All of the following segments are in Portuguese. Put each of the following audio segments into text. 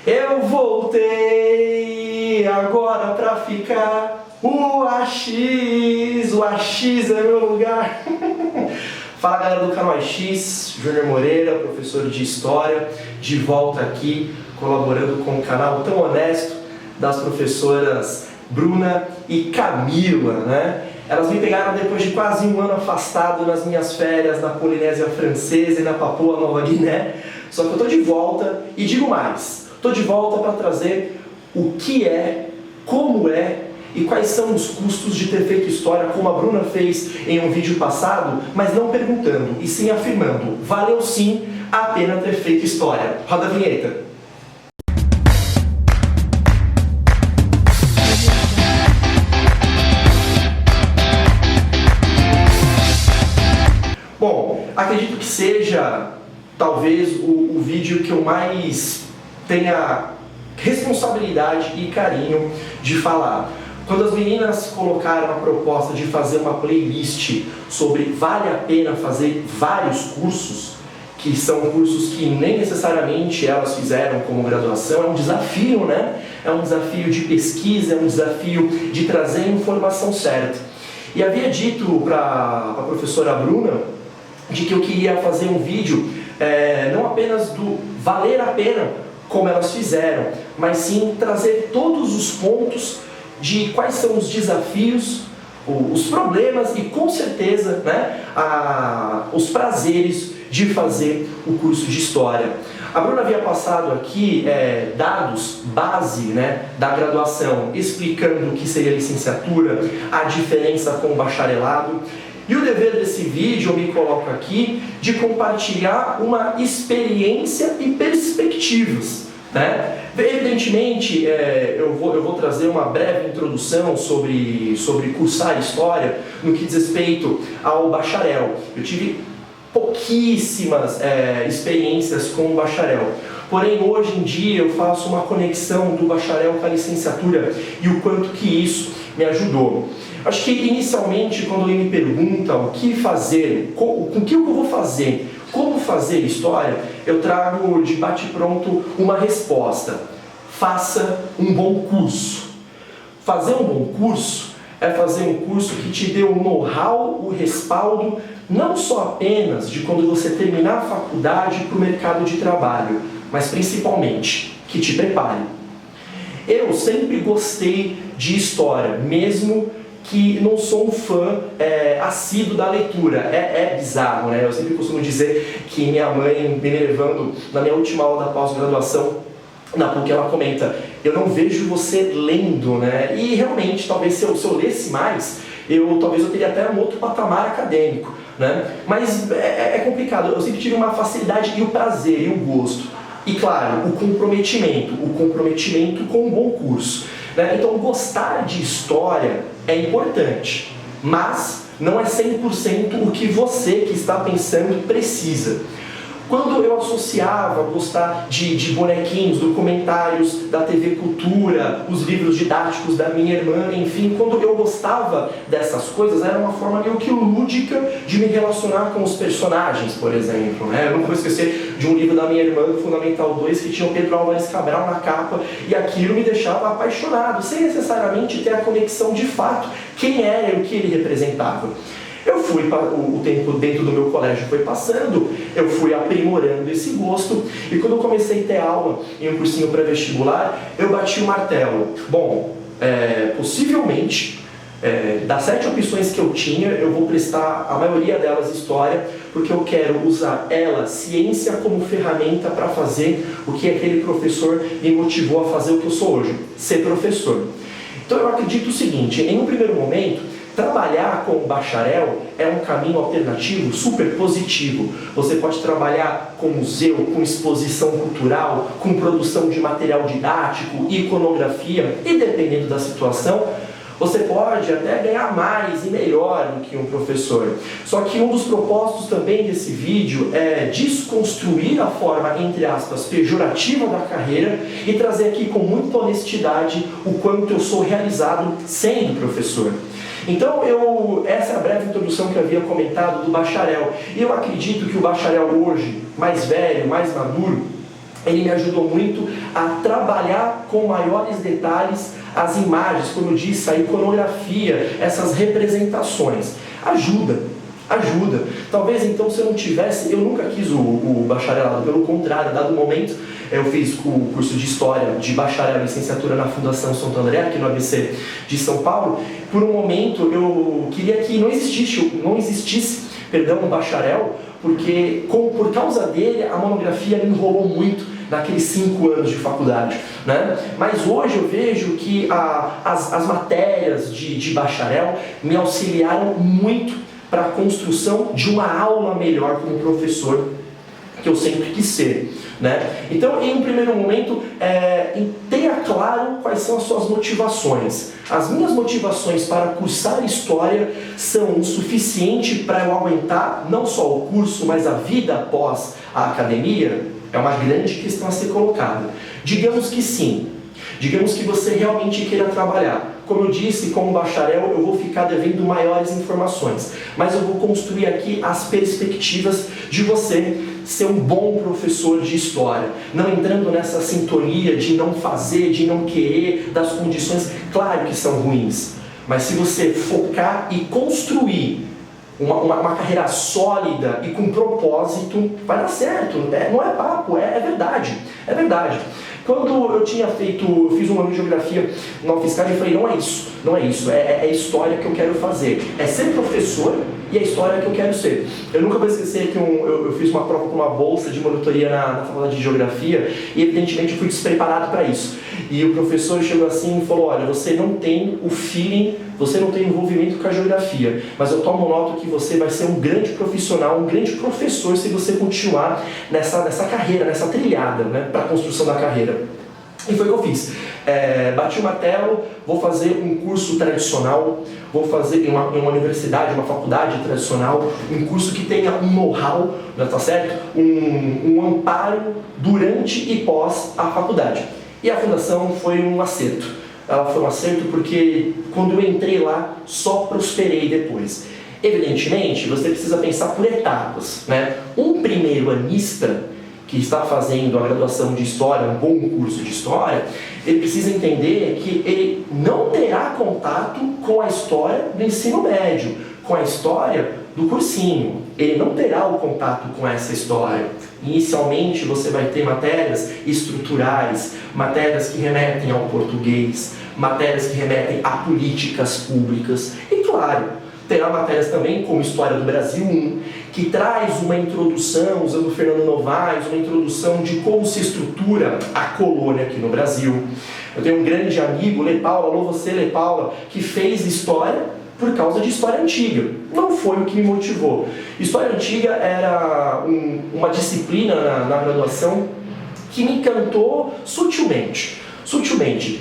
Eu voltei agora pra ficar. O AX é meu lugar. Fala galera do canal AX, Júnior Moreira, professor de História, de volta aqui, colaborando com o canal tão honesto das professoras Bruna e Camila, né? Elas me pegaram depois de quase um ano afastado nas minhas férias na Polinésia Francesa e na Papua Nova Guiné. Só que eu tô de volta e digo mais, tô de volta para trazer o que é, como é e quais são os custos de ter feito história, como a Bruna fez em um vídeo passado, mas não perguntando, e sim afirmando, valeu sim a pena ter feito história. Roda a vinheta. Bom, acredito que seja talvez o vídeo que eu mais tenha responsabilidade e carinho de falar. Quando as meninas colocaram a proposta de fazer uma playlist sobre vale a pena fazer vários cursos, que são cursos que nem necessariamente elas fizeram como graduação, é um desafio, né? É um desafio de pesquisa, é um desafio de trazer a informação certa. E havia dito para a professora Bruna de que eu queria fazer um vídeo não apenas do valer a pena, como elas fizeram, mas sim trazer todos os pontos de quais são os desafios, os problemas e com certeza, né, os prazeres de fazer o curso de História. A Bruna havia passado aqui dados base, né, da graduação, explicando o que seria a licenciatura, a diferença com o bacharelado. E o dever desse vídeo, eu me coloco aqui, de compartilhar uma experiência e perspectivas, né? Evidentemente, eu vou trazer uma breve introdução sobre cursar História no que diz respeito ao bacharel. Eu tive pouquíssimas experiências com o bacharel. Porém, hoje em dia eu faço uma conexão do bacharel com a licenciatura e o quanto que isso me ajudou. Acho que inicialmente, quando alguém me pergunta o que fazer, com o que eu vou fazer, como fazer História, eu trago de bate-pronto uma resposta. Faça um bom curso. Fazer um bom curso é fazer um curso que te dê o know-how, o respaldo, não só apenas de quando você terminar a faculdade para o mercado de trabalho, mas principalmente que te prepare. Eu sempre gostei de História, mesmo que não sou um fã assíduo da leitura. É bizarro, né? Eu sempre costumo dizer que minha mãe, me levando na minha última aula da pós-graduação, na PUC, ela comenta, eu não vejo você lendo, né? E realmente, talvez se eu lesse mais, talvez eu teria até um outro patamar acadêmico, né? Mas é complicado, eu sempre tive uma facilidade e o prazer e o gosto. E claro, o comprometimento com um bom curso, né? Então gostar de História é importante, mas não é 100% o que você que está pensando precisa. Quando eu associava gostar de bonequinhos, documentários da TV Cultura, os livros didáticos da minha irmã, enfim, quando eu gostava dessas coisas, era uma forma meio que lúdica de me relacionar com os personagens, por exemplo, né? Eu não vou esquecer de um livro da minha irmã, do Fundamental 2, que tinha o Pedro Álvares Cabral na capa, e aquilo me deixava apaixonado, sem necessariamente ter a conexão de fato, quem era e o que ele representava. Eu fui, o tempo dentro do meu colégio foi passando, eu fui aprimorando esse gosto, e quando eu comecei a ter aula em um cursinho pré-vestibular, eu bati o martelo. Bom, possivelmente, das 7 opções que eu tinha, eu vou prestar a maioria delas História, porque eu quero usar ciência, como ferramenta para fazer o que aquele professor me motivou a fazer o que eu sou hoje, ser professor. Então eu acredito o seguinte, em um primeiro momento, trabalhar com o bacharel é um caminho alternativo super positivo. Você pode trabalhar com museu, com exposição cultural, com produção de material didático, iconografia e, dependendo da situação, você pode até ganhar mais e melhor do que um professor. Só que um dos propósitos também desse vídeo é desconstruir a forma, entre aspas, pejorativa da carreira e trazer aqui com muita honestidade o quanto eu sou realizado sendo professor. Então, essa é a breve introdução que eu havia comentado do bacharel. E eu acredito que o bacharel hoje, mais velho, mais maduro, ele me ajudou muito a trabalhar com maiores detalhes as imagens, como eu disse, a iconografia, essas representações. Ajuda. Talvez então se eu não tivesse, eu nunca quis o bacharelado, pelo contrário, dado o momento, eu fiz o curso de História de bacharel e licenciatura na Fundação Santo André, aqui no ABC de São Paulo. Por um momento eu queria que não existisse um bacharel, porque por causa dele a monografia me enrolou muito naqueles 5 anos de faculdade, né? Mas hoje eu vejo que as matérias de bacharel me auxiliaram muito para a construção de uma aula melhor como professor, que eu sempre quis ser, né? Então, em um primeiro momento, tenha claro quais são as suas motivações. As minhas motivações para cursar História são o suficiente para eu aguentar não só o curso, mas a vida após a academia? É uma grande questão a ser colocada. Digamos que sim. Digamos que você realmente queira trabalhar. Como eu disse, como bacharel, eu vou ficar devendo maiores informações. Mas eu vou construir aqui as perspectivas de você ser um bom professor de História. Não entrando nessa sintonia de não fazer, de não querer, das condições, claro que são ruins. Mas se você focar e construir uma carreira sólida e com propósito, vai dar certo. Não é papo, é verdade. É verdade. Quando eu fiz um ano de geografia na UFSCar, eu falei, não é isso, é História que eu quero fazer. É ser professor e a História que eu quero ser. Eu nunca vou esquecer que eu fiz uma prova com uma bolsa de monitoria na faculdade de Geografia e evidentemente eu fui despreparado para isso. E o professor chegou assim e falou, olha, você não tem o feeling, você não tem envolvimento com a geografia, mas eu tomo nota que você vai ser um grande profissional, um grande professor se você continuar nessa carreira, nessa trilhada, né, para a construção da carreira. E foi o que eu fiz. Bati o martelo, vou fazer um curso tradicional, vou fazer em uma universidade, uma faculdade tradicional, um curso que tenha um know-how, tá certo? Um amparo durante e pós a faculdade. E a fundação foi um acerto. Ela foi um acerto porque quando eu entrei lá, só prosperei depois. Evidentemente, você precisa pensar por etapas, né? Um primeiro anista que está fazendo a graduação de História, um bom curso de História, ele precisa entender que ele não terá contato com a História do ensino médio, com a História do cursinho. Ele não terá o contato com essa História. Inicialmente, você vai ter matérias estruturais, matérias que remetem ao português, matérias que remetem a políticas públicas. E, claro, terá matérias também como História do Brasil 1, que traz uma introdução, usando o Fernando Novaes, uma introdução de como se estrutura a colônia aqui no Brasil. Eu tenho um grande amigo, Lê Paula, alô você Lê Paula, que fez História por causa de História Antiga. Não foi o que me motivou. História Antiga era uma disciplina na graduação que me encantou sutilmente.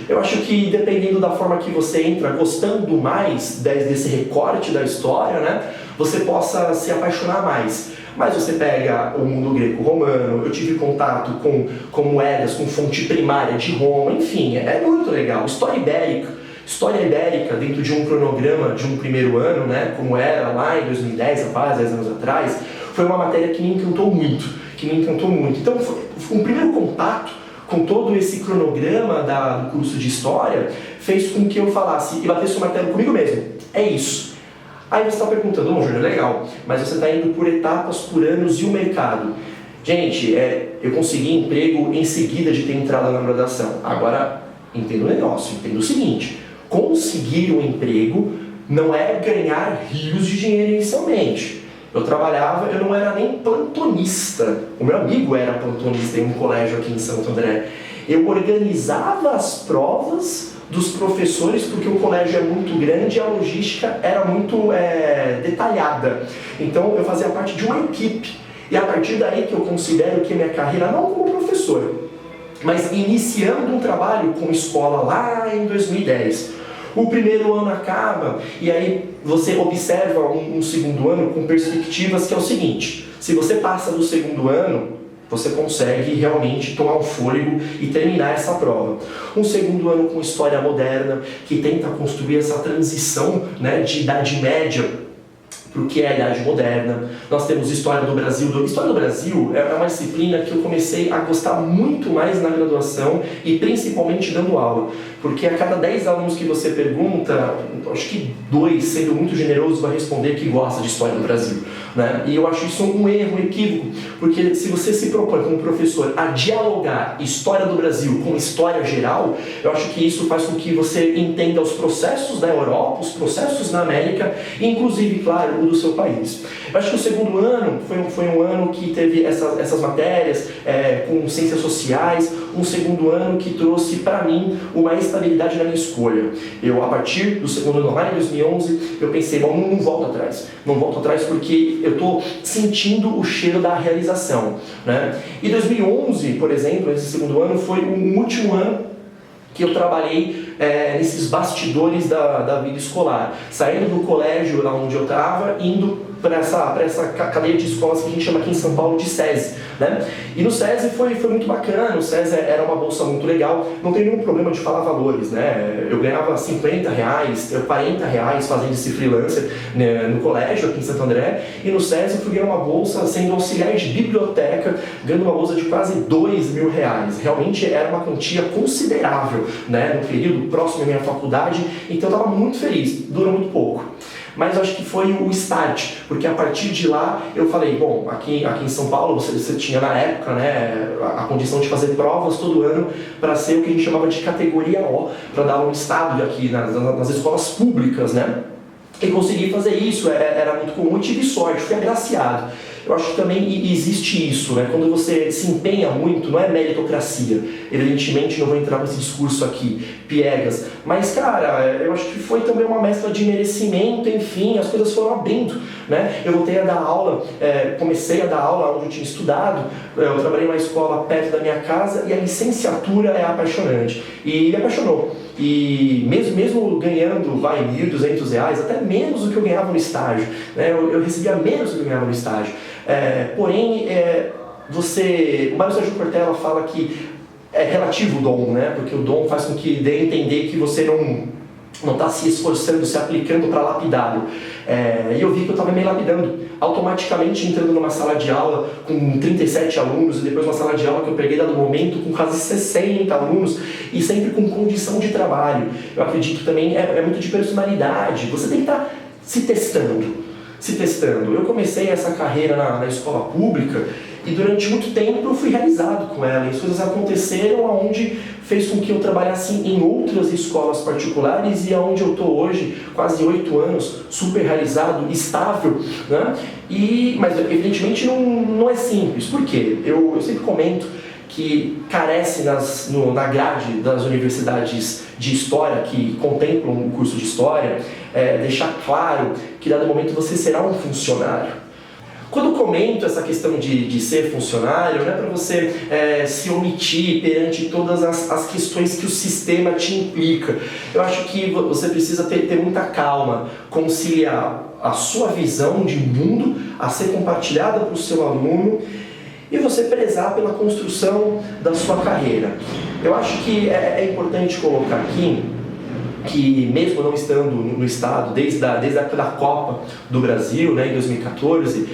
Eu acho que dependendo da forma que você entra, gostando mais desse recorte da história, né, você possa se apaixonar mais. Mas você pega o mundo greco-romano, eu tive contato com moedas, com fonte primária de Roma, enfim, é muito legal. História ibérica dentro de um cronograma de um primeiro ano, né, como era lá em 2010, 10 anos atrás, foi uma matéria que me encantou muito. Então, foi um primeiro contato com todo esse cronograma do curso de História, fez com que eu falasse e batesse o martelo comigo mesmo. É isso. Aí você está perguntando, Júnior, legal, mas você está indo por etapas, por anos e o mercado. Gente, eu consegui emprego em seguida de ter entrado na graduação. Agora, entenda o negócio, entenda o seguinte, conseguir um emprego não é ganhar rios de dinheiro inicialmente. Eu não era nem plantonista. O meu amigo era plantonista em um colégio aqui em Santo André. Eu organizava as provas dos professores, porque o colégio é muito grande e a logística era muito detalhada. Então eu fazia parte de uma equipe. E a partir daí que eu considero que a minha carreira, não como professor, mas iniciando um trabalho com escola lá em 2010. O primeiro ano acaba e aí você observa um segundo ano com perspectivas que é o seguinte: se você passa do segundo ano, você consegue realmente tomar um fôlego e terminar essa prova. Um segundo ano com história moderna, que tenta construir essa transição, né, de Idade Média para o que é a Idade Moderna. Nós temos História do Brasil. História do Brasil é uma disciplina que eu comecei a gostar muito mais na graduação e principalmente dando aula, porque a cada 10 alunos que você pergunta, acho que 2, sendo muito generoso, vai responder que gosta de História do Brasil, né? E eu acho isso um erro, um equívoco, porque se você se propõe como professor a dialogar História do Brasil com História geral, eu acho que isso faz com que você entenda os processos da Europa, os processos na América, e inclusive, claro, o do seu país. Eu acho que o segundo ano foi um ano que teve essas matérias com ciências sociais, um segundo ano que trouxe para mim uma estabilidade na minha escolha. Eu, a partir do segundo ano, lá em 2011, eu pensei, bom, não volto atrás porque eu estou sentindo o cheiro da realização, né? E 2011, por exemplo, esse segundo ano, foi o último ano que eu trabalhei nesses bastidores da vida escolar, saindo do colégio lá onde eu estava, indo para essa cadeia de escolas que a gente chama aqui em São Paulo de SESI, né? E no SESI foi muito bacana, o SESI era uma bolsa muito legal, não tem nenhum problema de falar valores, né? Eu ganhava R$50, R$40 fazendo esse freelancer, né, no colégio aqui em Santo André, e no SESI eu fui ganhar uma bolsa sendo auxiliar de biblioteca, ganhando uma bolsa de quase R$2.000. Realmente era uma quantia considerável, né, no período próximo à minha faculdade, então eu estava muito feliz, durou muito pouco. Mas eu acho que foi o start, porque a partir de lá eu falei, bom, aqui em São Paulo você tinha na época, né, a condição de fazer provas todo ano para ser o que a gente chamava de categoria O, para dar um estado aqui nas escolas públicas, né? E consegui fazer isso, era muito comum, tive sorte, fui agraciado. Eu acho que também existe isso, né? Quando você se empenha muito, não é meritocracia. Evidentemente, não vou entrar nesse discurso aqui, piegas. Mas, cara, eu acho que foi também uma mescla de merecimento, enfim, as coisas foram abrindo, né? Eu voltei a dar aula, comecei a dar aula onde eu tinha estudado, eu trabalhei numa escola perto da minha casa e a licenciatura é apaixonante. E me apaixonou. E mesmo ganhando, R$1.200, até menos do que eu ganhava no estágio, né? Eu recebia menos do que eu ganhava no estágio. Porém, o Mário Sérgio Cortella fala que é relativo o dom, né? Porque o dom faz com que dê a entender que você não está se esforçando, se aplicando para lapidá-lo. E eu vi que eu estava me lapidando, automaticamente entrando numa sala de aula com 37 alunos, e depois uma sala de aula que eu peguei dado momento com quase 60 alunos, e sempre com condição de trabalho. Eu acredito também é muito de personalidade, você tem que estar se testando. Eu comecei essa carreira na escola pública e durante muito tempo eu fui realizado com ela, e as coisas aconteceram aonde fez com que eu trabalhasse em outras escolas particulares e aonde eu estou hoje, quase 8 anos, super realizado, estável, né? Mas evidentemente não é simples. Por quê? Eu sempre comento que carece na grade das universidades de História, que contemplam o curso de História, deixar claro que, dado momento, você será um funcionário. Quando eu comento essa questão de ser funcionário, não é para você se omitir perante todas as questões que o sistema te implica. Eu acho que você precisa ter muita calma, conciliar a sua visão de mundo a ser compartilhada para o seu aluno, e você prezar pela construção da sua carreira. Eu acho que é importante colocar aqui que, mesmo não estando no estado desde a Copa do Brasil, né, em 2014,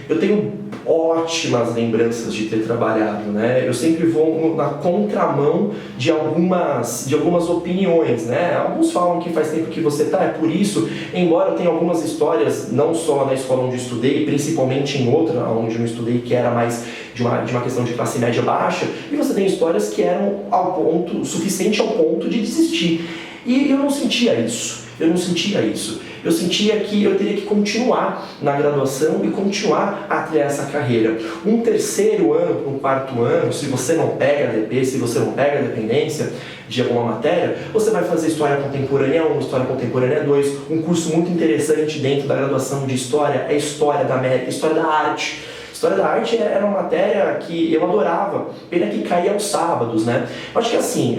eu tenho ótimas lembranças de ter trabalhado, né? Eu sempre vou na contramão de algumas opiniões, né? Alguns falam que faz tempo que você está, é por isso, embora eu tenha algumas histórias, não só na escola onde eu estudei, principalmente em outra onde eu estudei, que era mais de uma questão de classe média baixa, e você tem histórias que eram suficiente ao ponto de desistir. E eu não sentia isso. Eu sentia que eu teria que continuar na graduação e continuar a trilhar essa carreira. Um terceiro ano, um quarto ano, se você não pega ADP, se você não pega dependência de alguma matéria, você vai fazer História Contemporânea 1, História Contemporânea 2, um curso muito interessante dentro da graduação de História é História da América, História da Arte. História da Arte era uma matéria que eu adorava, pena que caía aos sábados, né? Eu acho que assim,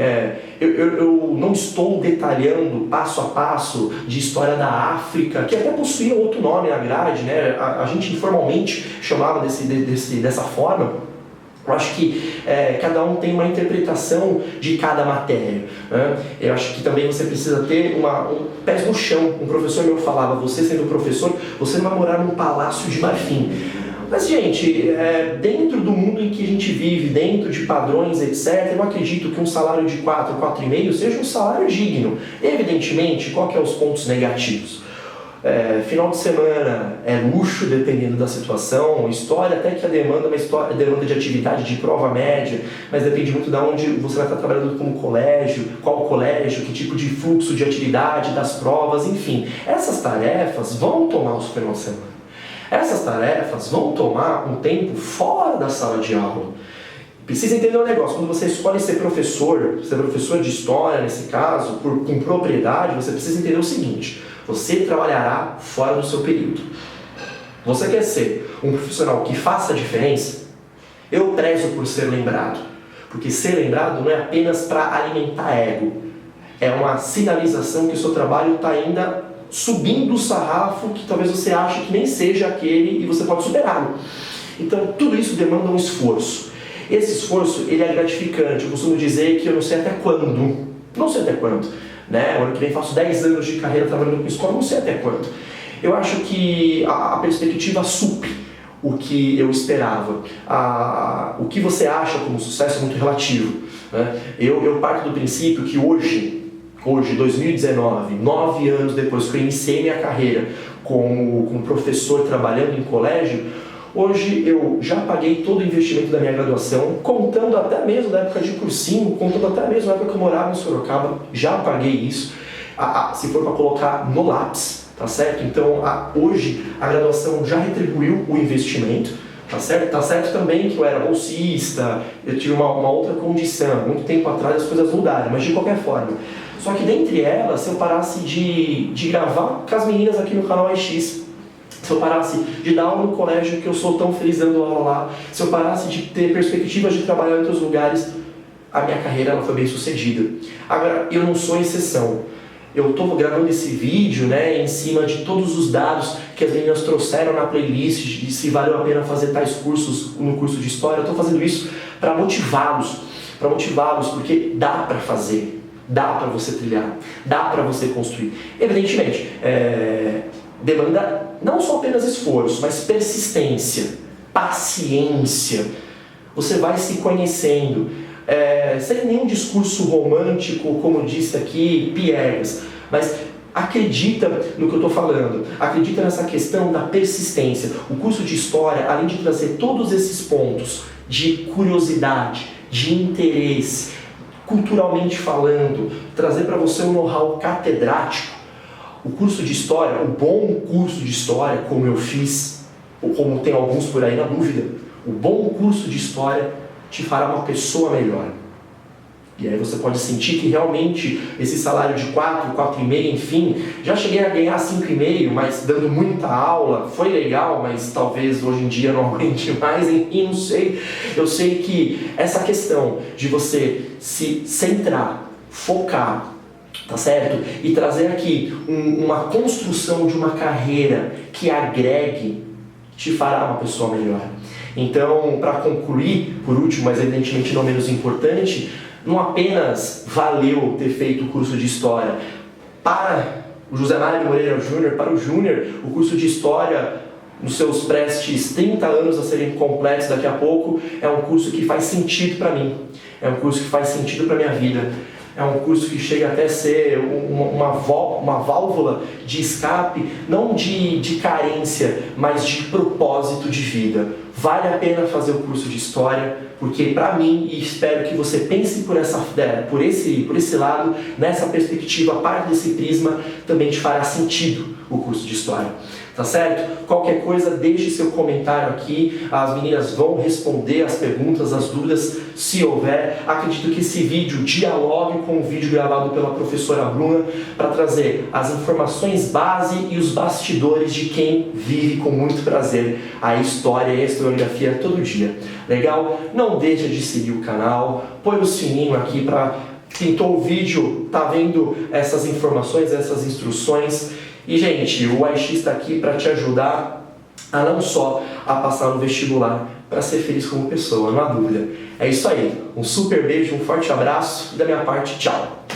eu não estou detalhando passo a passo de História da África, que até possuía outro nome na grade, né? A gente informalmente chamava dessa forma, Eu acho que cada um tem uma interpretação de cada matéria, né? Eu acho que também você precisa ter pés no chão. Um professor meu falava, você sendo professor, você não vai morar num palácio de marfim. Mas, gente, dentro do mundo em que a gente vive, dentro de padrões, etc., eu acredito que um salário de 4, 4,5 seja um salário digno. Evidentemente, qual que é os pontos negativos? Final de semana é luxo, dependendo da situação. História, até que a demanda é uma demanda de atividade de prova média, mas depende muito de onde você vai estar trabalhando como colégio, qual colégio, que tipo de fluxo de atividade, das provas, enfim. Essas tarefas vão tomar o final de semana. Essas tarefas vão tomar um tempo fora da sala de aula. Precisa entender um negócio, quando você escolhe ser professor de história nesse caso, com propriedade, você precisa entender o seguinte: você trabalhará fora do seu período. Você quer ser um profissional que faça a diferença? Eu prezo por ser lembrado, porque ser lembrado não é apenas para alimentar ego, é uma sinalização que o seu trabalho está ainda subindo o sarrafo que talvez você ache que nem seja aquele e você pode superá-lo. Então tudo isso demanda um esforço. Esse esforço, ele é gratificante. Eu costumo dizer que eu não sei até quando. Não sei até quando. Né? O ano que vem faço 10 anos de carreira trabalhando com escola, não sei até quando. Eu acho que a perspectiva supre o que eu esperava. O que você acha como sucesso é muito relativo. Né? Eu parto do princípio que hoje, 2019, 9 anos depois que eu iniciei minha carreira como professor trabalhando em colégio, hoje eu já paguei todo o investimento da minha graduação, contando até mesmo da época de cursinho, contando até mesmo da época que eu morava em Sorocaba, já paguei isso, se for para colocar no lápis, tá certo? Então hoje a graduação já retribuiu o investimento, tá certo? Tá certo também que eu era bolsista, eu tive uma outra condição, muito tempo atrás as coisas mudaram, mas de qualquer forma. Só que dentre elas, se eu parasse de gravar com as meninas aqui no canal AX, se eu parasse de dar aula no colégio que eu sou tão feliz dando aula lá, se eu parasse de ter perspectivas de trabalhar em outros lugares, a minha carreira ela foi bem sucedida. Agora, eu não sou exceção. Eu estou gravando esse vídeo, né, em cima de todos os dados que as meninas trouxeram na playlist de se valeu a pena fazer tais cursos no curso de História. Eu estou fazendo isso para motivá-los, porque dá para fazer, dá para você trilhar, dá para você construir. Evidentemente, demanda não só apenas esforço, mas persistência, paciência. Você vai se conhecendo, sem nenhum discurso romântico, como disse aqui, piegas, mas acredita no que eu estou falando, acredita nessa questão da persistência. O curso de História, além de trazer todos esses pontos de curiosidade, de interesse, culturalmente falando, trazer para você um know-how catedrático, o curso de História, o bom curso de História, como eu fiz, ou como tem alguns por aí na dúvida, o bom curso de História te fará uma pessoa melhor. E aí você pode sentir que realmente esse salário de 4, 4,5, enfim, já cheguei a ganhar 5,5, mas dando muita aula, foi legal, mas talvez hoje em dia não aguente mais, enfim, não sei. Eu sei que essa questão de você se centrar, focar, tá certo? E trazer aqui uma construção de uma carreira que agregue, te fará uma pessoa melhor. Então, para concluir, por último, mas evidentemente não menos importante, não apenas valeu ter feito o curso de História. Para o José Mário Moreira Júnior, para o Júnior, o curso de História, nos seus prestes 30 anos a serem completos daqui a pouco, é um curso que faz sentido para mim. É um curso que faz sentido para a minha vida. É um curso que chega até a ser uma válvula de escape, não de carência, mas de propósito de vida. Vale a pena fazer o curso de História, porque para mim, e espero que você pense por esse lado, nessa perspectiva, a parte desse prisma, também te fará sentido o curso de História. Tá certo? Qualquer coisa, deixe seu comentário aqui, as meninas vão responder as perguntas, as dúvidas, se houver. Acredito que esse vídeo dialogue com o vídeo gravado pela professora Bruna para trazer as informações base e os bastidores de quem vive com muito prazer a história e a historiografia todo dia. Legal? Não deixa de seguir o canal, põe o sininho aqui para quem pintou o vídeo, tá vendo essas informações, essas instruções. E, gente, o AX está aqui para te ajudar a não só a passar no vestibular, para ser feliz como pessoa, não há dúvida. É isso aí, um super beijo, um forte abraço e da minha parte, tchau!